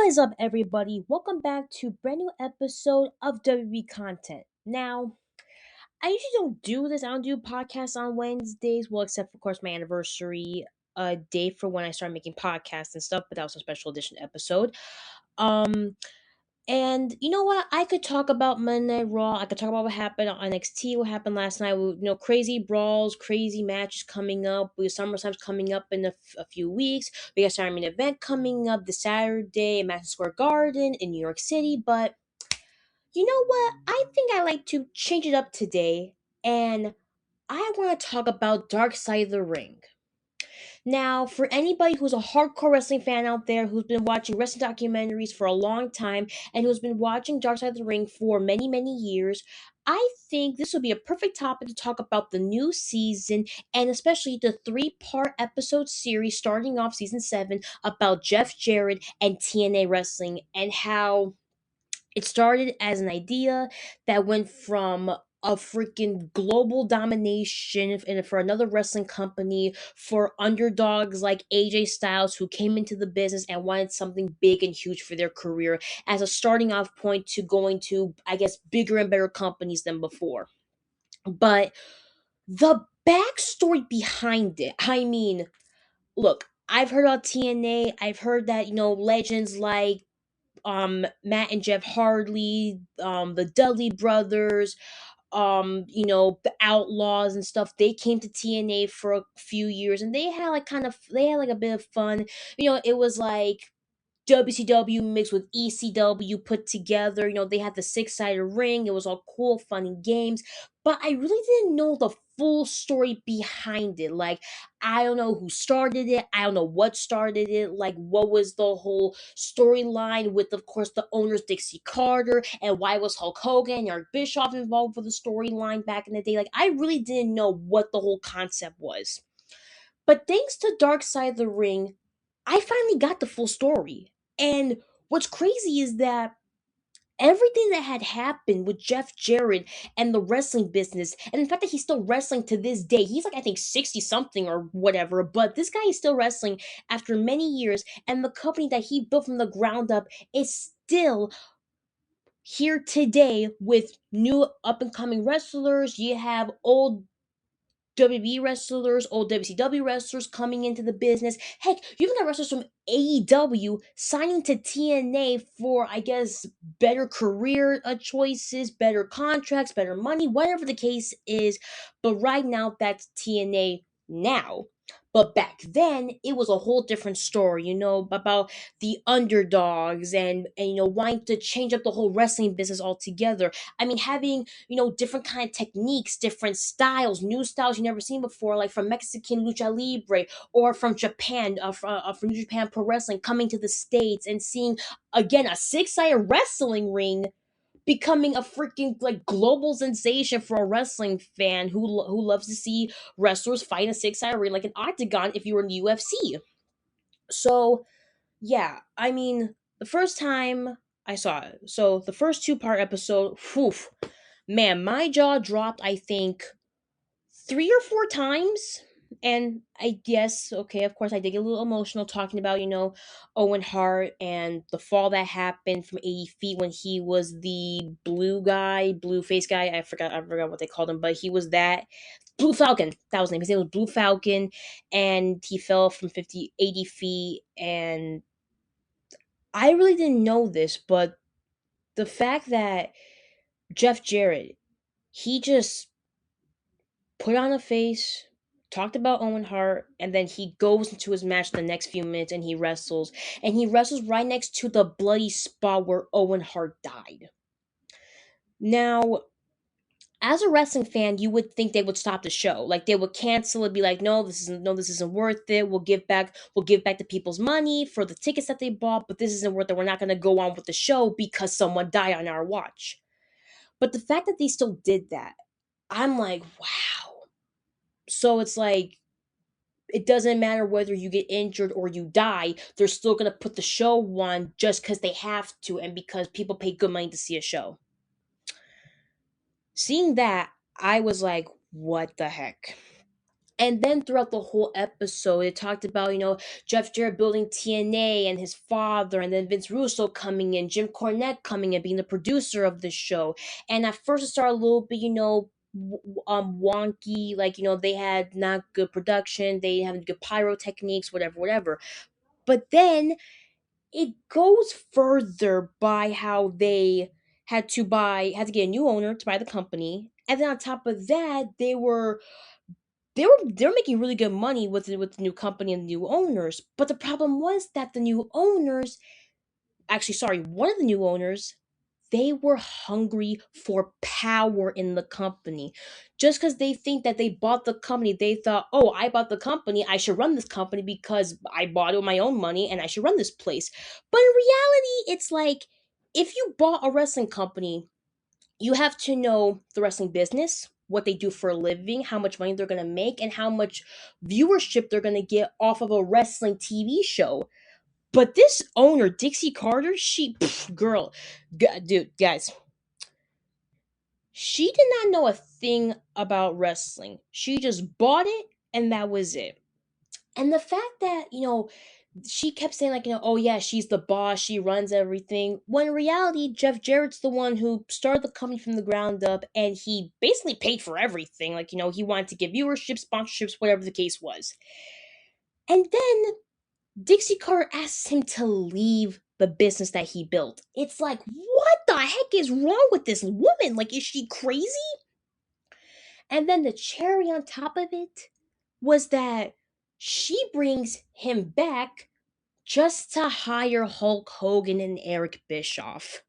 is up, everybody? Welcome back to brand new episode of WB Content. Now, I usually don't do this. I don't do podcasts on Wednesdays. Well, except for, of course, my anniversary day for when I started making podcasts and stuff. But that was a special edition episode. Um, and you know what? I could talk about Monday Night Raw. I could talk about what happened on NXT, what happened last night. Crazy brawls, crazy matches coming up. We have SummerSlam's coming up in a few weeks. We got Saturday Main Event coming up this Saturday at Madison Square Garden in New York City. But you know what? I think I like to change it up today, and I want to talk about Dark Side of the Ring. Now, for anybody who's a hardcore wrestling fan out there who's been watching wrestling documentaries for a long time and who's been watching Dark Side of the Ring for many, many years, I think this would be a perfect topic to talk about the new season and especially the three-part episode series starting off season 7 about Jeff Jarrett and TNA Wrestling and how it started as an idea that went from a freaking global domination for another wrestling company for underdogs like AJ Styles who came into the business and wanted something big and huge for their career as a starting off point to going to, I guess, bigger and better companies than before. But the backstory behind it, I mean, look, I've heard about TNA, I've heard that, legends like Matt and Jeff Hardy, the Dudley brothers, the Outlaws and stuff. They came to TNA for a few years and they had like a bit of fun. It was like WCW mixed with ECW put together. They had the six-sided ring. It was all cool, fun and games. But I really didn't know the full story behind it. Like, I don't know who started it. I don't know what started it. Like, what was the whole storyline with, of course, the owners Dixie Carter, and why was Hulk Hogan and Eric Bischoff involved with the storyline back in the day? Like, I really didn't know what the whole concept was. But thanks to Dark Side of the Ring, I finally got the full story. And what's crazy is that everything that had happened with Jeff Jarrett and the wrestling business, and the fact that he's still wrestling to this day, he's like, I think, 60 something or whatever, but this guy is still wrestling after many years, and the company that he built from the ground up is still here today with new up and coming wrestlers. You have old WWE wrestlers, old WCW wrestlers coming into the business. Heck, you even got wrestlers from AEW signing to TNA for, I guess, better career choices, better contracts, better money, whatever the case is. But right now, that's TNA now. But back then, it was a whole different story, about the underdogs and wanting to change up the whole wrestling business altogether. I mean, having different kind of techniques, different styles, new styles you never seen before, like from Mexican lucha libre or from Japan, from New Japan Pro Wrestling, coming to the States and seeing again a six-sided wrestling ring becoming a freaking like global sensation for a wrestling fan who loves to see wrestlers fight in a six-sided ring like an octagon if you were in the UFC. So yeah, I mean, the first time I saw it, so the first two-part episode, whew, man, my jaw dropped, I think, 3 or 4 times. And I guess, okay, of course, I did get a little emotional talking about, Owen Hart and the fall that happened from 80 feet when he was the blue face guy. I forgot what they called him, but he was that. Blue Falcon, that was his name. His name was Blue Falcon, and he fell from 80 feet. And I really didn't know this, but the fact that Jeff Jarrett, he just put on a face, talked about Owen Hart, and then he goes into his match the next few minutes and he wrestles. And he wrestles right next to the bloody spot where Owen Hart died. Now, as a wrestling fan, you would think they would stop the show. Like they would cancel it, be like, no, this isn't worth it. We'll give back the people's money for the tickets that they bought, but this isn't worth it. We're not gonna go on with the show because someone died on our watch. But the fact that they still did that, I'm like, wow. So it's like it doesn't matter whether you get injured or you die, they're still gonna put the show on just because they have to and because people pay good money to see a show. Seeing that, I was like, what the heck? And then throughout the whole episode, it talked about, Jeff Jarrett building TNA and his father, and then Vince Russo coming in, Jim Cornette coming in, being the producer of the show. And at first, it started a little bit, wonky. Like, they had not good production, they had good pyrotechniques, whatever, whatever. But then it goes further by how they had to get a new owner to buy the company, and then on top of that, they were making really good money with the new company and the new owners. But the problem was that the new owners, actually, sorry, one of the new owners, they were hungry for power in the company. Just because they think that they bought the company, they thought, oh, I bought the company, I should run this company because I bought it with my own money and I should run this place. But in reality, it's like, if you bought a wrestling company, you have to know the wrestling business, what they do for a living, how much money they're going to make, and how much viewership they're going to get off of a wrestling TV show. But this owner, Dixie Carter, girl, dude, guys, she did not know a thing about wrestling. She just bought it, and that was it. And the fact that, she kept saying, like, oh yeah, she's the boss, she runs everything, when in reality, Jeff Jarrett's the one who started the company from the ground up, and he basically paid for everything. Like, he wanted to give viewership, sponsorships, whatever the case was. And then Dixie Carter asks him to leave the business that he built. It's like, what the heck is wrong with this woman? Like, is she crazy? And then the cherry on top of it was that she brings him back just to hire Hulk Hogan and Eric Bischoff.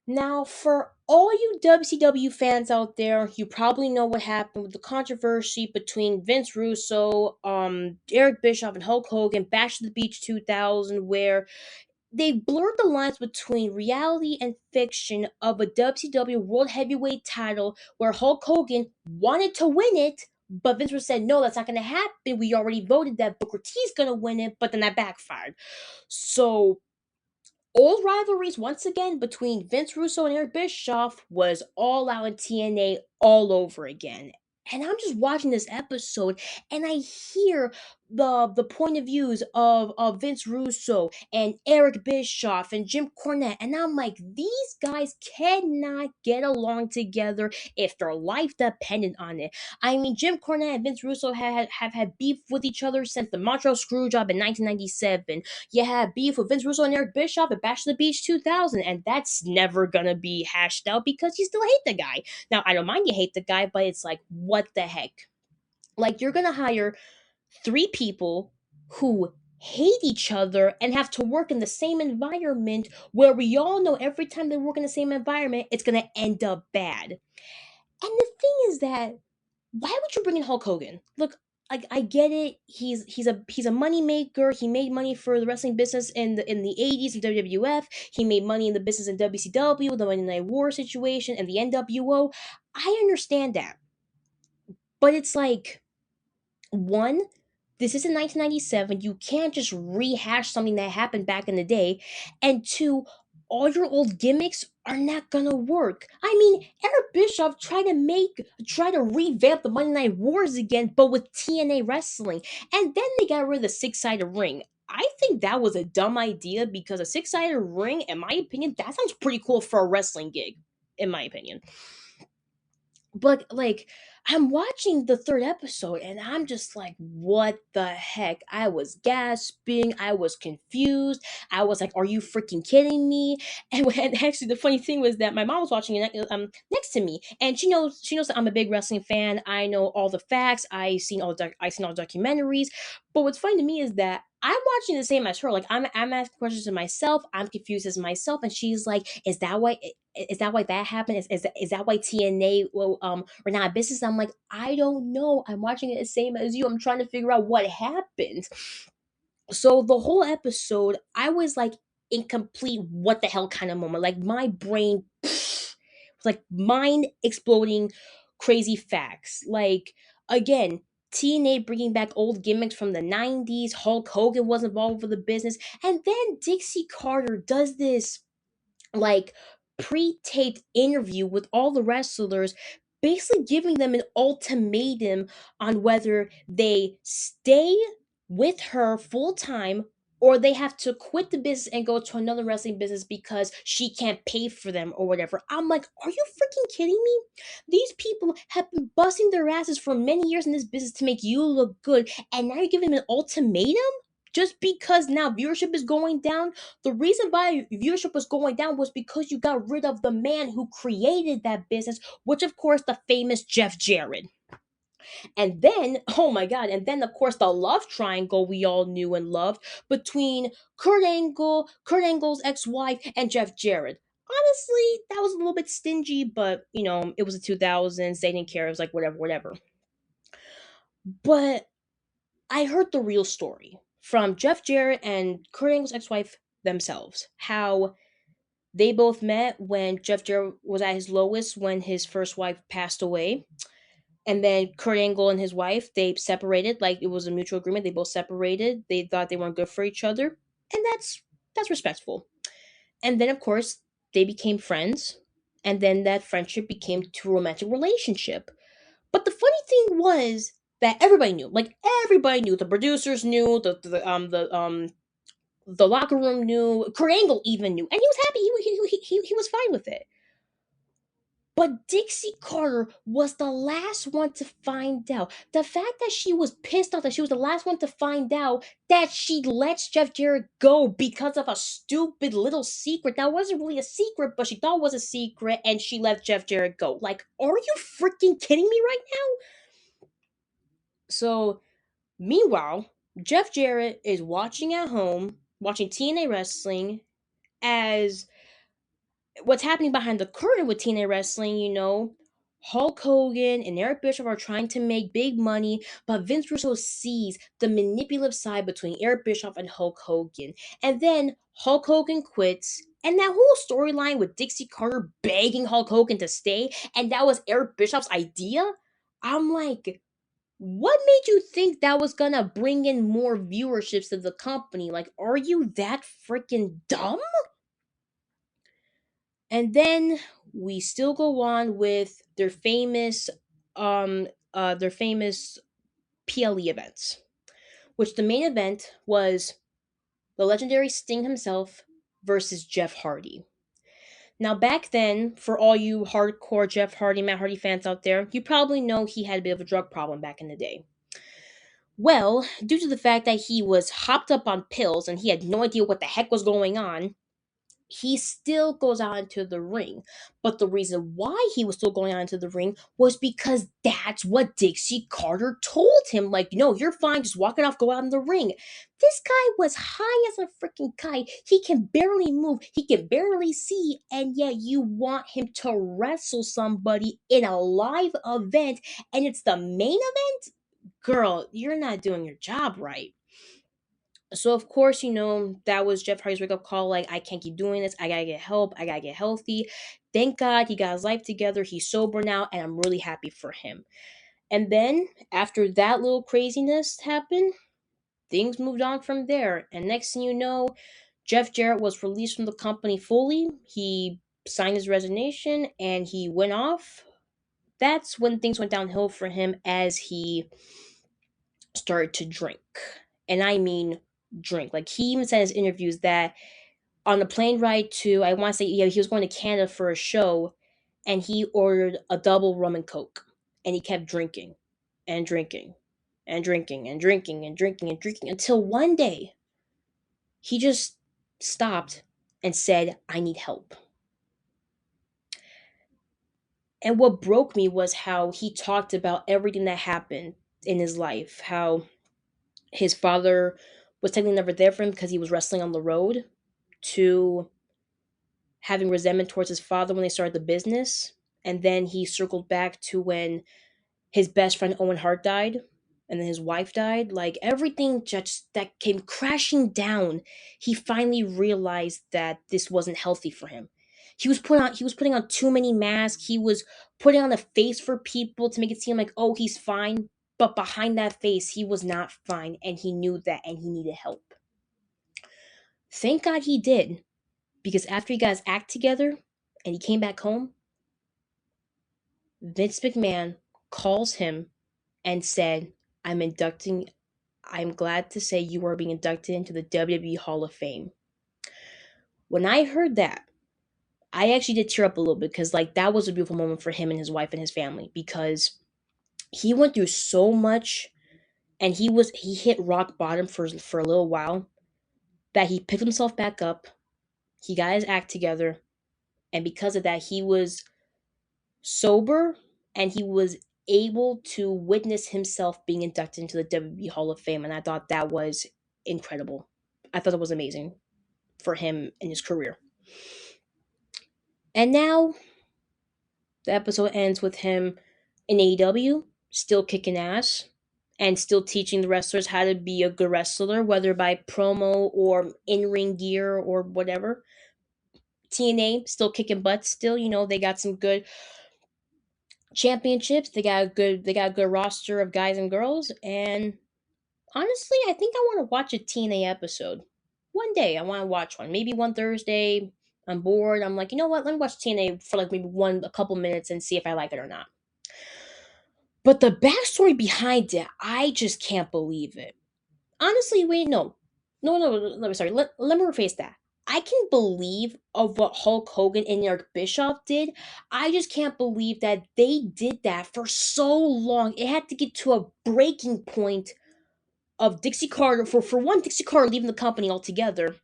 Now, for all you WCW fans out there, you probably know what happened with the controversy between Vince Russo, Eric Bischoff, and Hulk Hogan, Bash to the Beach 2000, where they blurred the lines between reality and fiction of a WCW World Heavyweight title where Hulk Hogan wanted to win it, but Vince Russo said, no, that's not going to happen. We already voted that Booker T's going to win it, but then that backfired. So old rivalries once again between Vince Russo and Eric Bischoff was all out in TNA all over again. And I'm just watching this episode and I hear the point of views of Vince Russo and Eric Bischoff and Jim Cornette. And I'm like, these guys cannot get along together if their life depended on it. I mean, Jim Cornette and Vince Russo have had beef with each other since the Montreal Screwjob in 1997. You had beef with Vince Russo and Eric Bischoff at Bash to the Beach 2000, and that's never gonna be hashed out because you still hate the guy. Now, I don't mind you hate the guy, but it's like, what the heck? Like, you're gonna hire three people who hate each other and have to work in the same environment where we all know every time they work in the same environment, it's gonna end up bad. And the thing is that why would you bring in Hulk Hogan? Look, I get it. He's a money maker. He made money for the wrestling business in the 80s in WWF. He made money in the business in WCW, the Monday Night War situation, and the NWO. I understand that, but it's like, one, this is in 1997. You can't just rehash something that happened back in the day. And two, all your old gimmicks are not gonna work. I mean, Eric Bischoff tried to revamp the Monday Night Wars again, but with TNA wrestling. And then they got rid of the six-sided ring. I think that was a dumb idea because a six-sided ring, in my opinion, that sounds pretty cool for a wrestling gig, in my opinion. But like, I'm watching the third episode and I'm just like, what the heck? I was gasping, I was confused, I was like, are you freaking kidding me? And actually the funny thing was that my mom was watching it next to me, and she knows that I'm a big wrestling fan. I know all the facts, I seen all the documentaries. But what's funny to me is that I'm watching the same as her. Like, I'm asking questions to myself. I'm confused as myself, and she's like, "Is that why? Is that why that happened? Is that why TNA or not business?" I'm like, I don't know. I'm watching it the same as you. I'm trying to figure out what happened. So the whole episode, I was like in complete what the hell kind of moment. Like my brain was like mind exploding, crazy facts. Like again. TNA bringing back old gimmicks from the 90s. Hulk Hogan was involved with the business. And then Dixie Carter does this like pre-taped interview with all the wrestlers basically giving them an ultimatum on whether they stay with her full time or they have to quit the business and go to another wrestling business because she can't pay for them or whatever. I'm like, are you freaking kidding me? These people have been busting their asses for many years in this business to make you look good, and now you're giving them an ultimatum? Just because now viewership is going down? The reason why viewership was going down was because you got rid of the man who created that business, which of course the famous Jeff Jarrett. And then, oh my god, and then of course the love triangle we all knew and loved between Kurt Angle's ex-wife, and Jeff Jarrett. Honestly, that was a little bit stingy, but it was the 2000s. They didn't care. It was like whatever, whatever. But I heard the real story from Jeff Jarrett and Kurt Angle's ex-wife themselves. How they both met when Jeff Jarrett was at his lowest when his first wife passed away. And then Kurt Angle and his wife, they separated. Like, it was a mutual agreement. They both separated. They thought they weren't good for each other. And that's respectful. And then of course they became friends. And then that friendship became to a romantic relationship. But the funny thing was that everybody knew. Like, everybody knew. The producers knew, the locker room knew, Kurt Angle even knew, and he was happy. He was fine with it. But Dixie Carter was the last one to find out. The fact that she was pissed off that she was the last one to find out that she lets Jeff Jarrett go because of a stupid little secret that wasn't really a secret, but she thought was a secret, and she let Jeff Jarrett go. Like, are you freaking kidding me right now? So, meanwhile, Jeff Jarrett is watching at home, watching TNA wrestling, as what's happening behind the curtain with TNA wrestling, Hulk Hogan and Eric Bischoff are trying to make big money, but Vince Russo sees the manipulative side between Eric Bischoff and Hulk Hogan. And then Hulk Hogan quits. And that whole storyline with Dixie Carter begging Hulk Hogan to stay, and that was Eric Bischoff's idea. I'm like, what made you think that was gonna bring in more viewerships to the company? Like, are you that freaking dumb? And then we still go on with their famous PLE events, which the main event was the legendary Sting himself versus Jeff Hardy. Now, back then, for all you hardcore Jeff Hardy, Matt Hardy fans out there, you probably know he had a bit of a drug problem back in the day. Well, due to the fact that he was hopped up on pills and he had no idea what the heck was going on, he still goes out into the ring. But the reason why he was still going out into the ring was because that's what Dixie Carter told him. Like, no, you're fine, just walk it off, go out in the ring. This guy was high as a freaking kite. He can barely move, he can barely see, and yet you want him to wrestle somebody in a live event, and it's the main event? Girl, you're not doing your job right. So of course, that was Jeff Hardy's wake up call. Like, I can't keep doing this. I gotta get help. I gotta get healthy. Thank God he got his life together. He's sober now, and I'm really happy for him. And then after that little craziness happened, things moved on from there. And next thing you know, Jeff Jarrett was released from the company fully. He signed his resignation and he went off. That's when things went downhill for him as he started to drink. And I mean drink. Like, he even said in his interviews that on the plane ride to, I want to say, yeah, he was going to Canada for a show, and he ordered a double rum and coke, and he kept drinking and drinking and drinking and drinking and drinking and drinking until one day he just stopped and said, I need help. And what broke me was how he talked about everything that happened in his life, how his father was technically never there for him because he was wrestling on the road, to having resentment towards his father when they started the business. And then he circled back to when his best friend Owen Hart died, and then his wife died. Like, everything just that came crashing down, he finally realized that this wasn't healthy for him. He was putting on too many masks. He was putting on a face for people to make it seem like, oh, he's fine. But behind that face, he was not fine, and he knew that, and he needed help. Thank God he did, because after he got his act together and he came back home, Vince McMahon calls him and said, I'm inducting, I'm glad to say you are being inducted into the WWE Hall of Fame. When I heard that, I actually did tear up a little bit because, like, that was a beautiful moment for him and his wife and his family because he went through so much and he hit rock bottom for a little while that he picked himself back up. He got his act together, and because of that, he was sober and he was able to witness himself being inducted into the WWE Hall of Fame, and I thought that was incredible. I thought it was amazing for him in his career. And now the episode ends with him in AEW, still kicking ass and still teaching the wrestlers how to be a good wrestler, whether by promo or in ring gear or whatever. TNA still kicking butt. Still, they got some good championships. They got a good roster of guys and girls. And honestly, I think I want to watch a TNA episode one day. I want to watch one. Maybe one Thursday. I'm bored. I'm like, you know what? Let me watch TNA for like maybe a couple minutes and see if I like it or not. But the backstory behind it, I just can't believe it. Honestly, wait, no. No, sorry. Let me rephrase that. I can believe of what Hulk Hogan and Eric Bischoff did. I just can't believe that they did that for so long. It had to get to a breaking point of Dixie Carter, for one, Dixie Carter leaving the company altogether,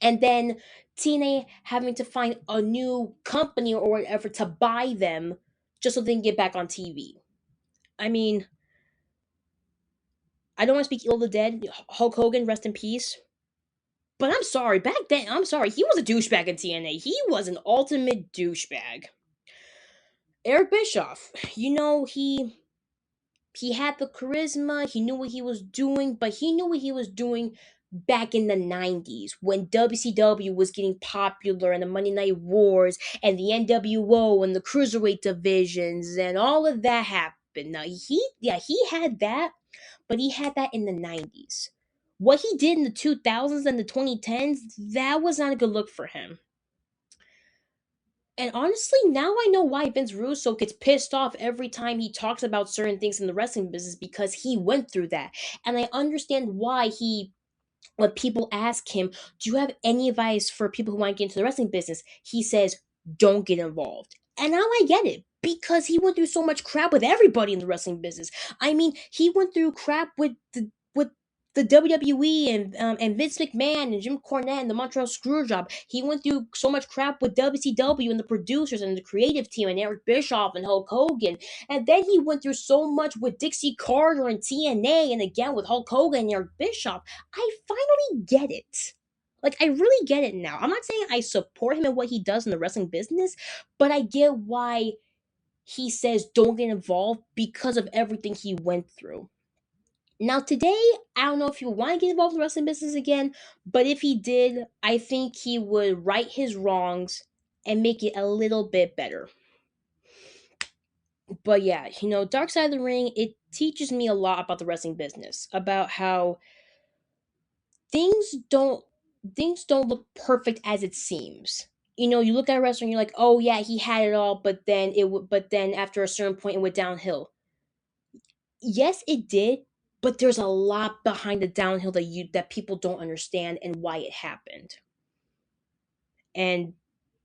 and then TNA having to find a new company or whatever to buy them just so they can get back on TV. I mean, I don't want to speak ill of the dead. Hulk Hogan, rest in peace. But I'm sorry, back then, I'm sorry, he was a douchebag in TNA. He was an ultimate douchebag. Eric Bischoff, he had the charisma, he knew what he was doing, but he knew what he was doing back in the 90s when WCW was getting popular and the Monday Night Wars and the NWO and the Cruiserweight divisions and all of that happened. Now, he had that, but he had that in the 90s. What he did in the 2000s and the 2010s, that was not a good look for him. And honestly, now I know why Vince Russo gets pissed off every time he talks about certain things in the wrestling business because he went through that. And I understand why when people ask him, do you have any advice for people who want to get into the wrestling business? He says, don't get involved. And now I get it because he went through so much crap with everybody in the wrestling business. I mean, he went through crap with the WWE and Vince McMahon and Jim Cornette and the Montreal Screwjob. He went through so much crap with WCW and the producers and the creative team and Eric Bischoff and Hulk Hogan. And then he went through so much with Dixie Carter and TNA and again with Hulk Hogan and Eric Bischoff. I finally get it. Like, I really get it now. I'm not saying I support him and what he does in the wrestling business, but I get why he says don't get involved because of everything he went through. Now, today, I don't know if he would want to get involved in the wrestling business again, but if he did, I think he would right his wrongs and make it a little bit better. But yeah, Dark Side of the Ring, it teaches me a lot about the wrestling business, about how things don't things don't look perfect as it seems. You look at a wrestler and you're like, "Oh yeah, he had it all," but then after a certain point it went downhill. Yes, it did, but there's a lot behind the downhill that people don't understand and why it happened. And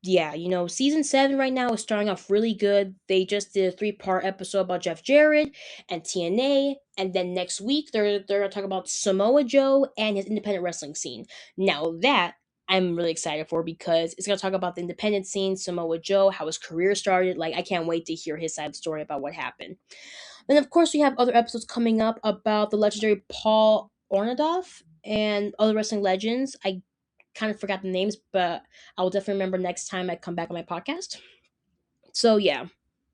yeah, season 7 right now is starting off really good. They just did a 3-part episode about Jeff Jarrett and TNA, and then next week they're gonna talk about Samoa Joe and his independent wrestling scene. Now that I'm really excited for because it's gonna talk about the independent scene, Samoa Joe, how his career started. Like, I can't wait to hear his side of the story about what happened. Then, of course, we have other episodes coming up about the legendary Paul Ornadoff and other wrestling legends. I kind of forgot the names, but I will definitely remember next time I come back on my podcast. So, yeah,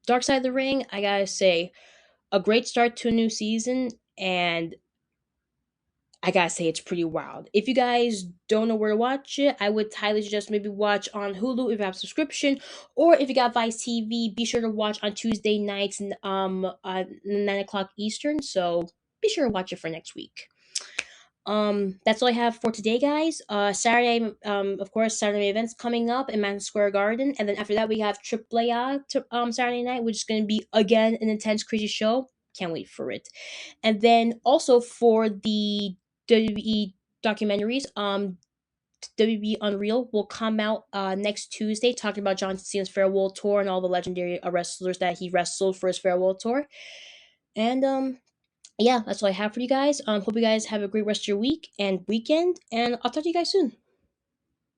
Dark Side of the Ring, I gotta say, a great start to a new season, and I gotta say, it's pretty wild. If you guys don't know where to watch it, I would highly suggest maybe watch on Hulu if you have a subscription, or if you got Vice TV, be sure to watch on Tuesday nights, 9 o'clock Eastern. So be sure to watch it for next week. That's all I have for today, guys. Saturday, of course, Saturday events coming up in Madison Square Garden, and then after that we have AAA Saturday night, which is going to be again an intense, crazy show. Can't wait for it. And then also for the WWE documentaries, WB Unreal will come out next Tuesday, talking about John Cena's farewell tour and all the legendary wrestlers that he wrestled for his farewell tour. And yeah, that's all I have for you guys. Hope you guys have a great rest of your week and weekend, and I'll talk to you guys soon.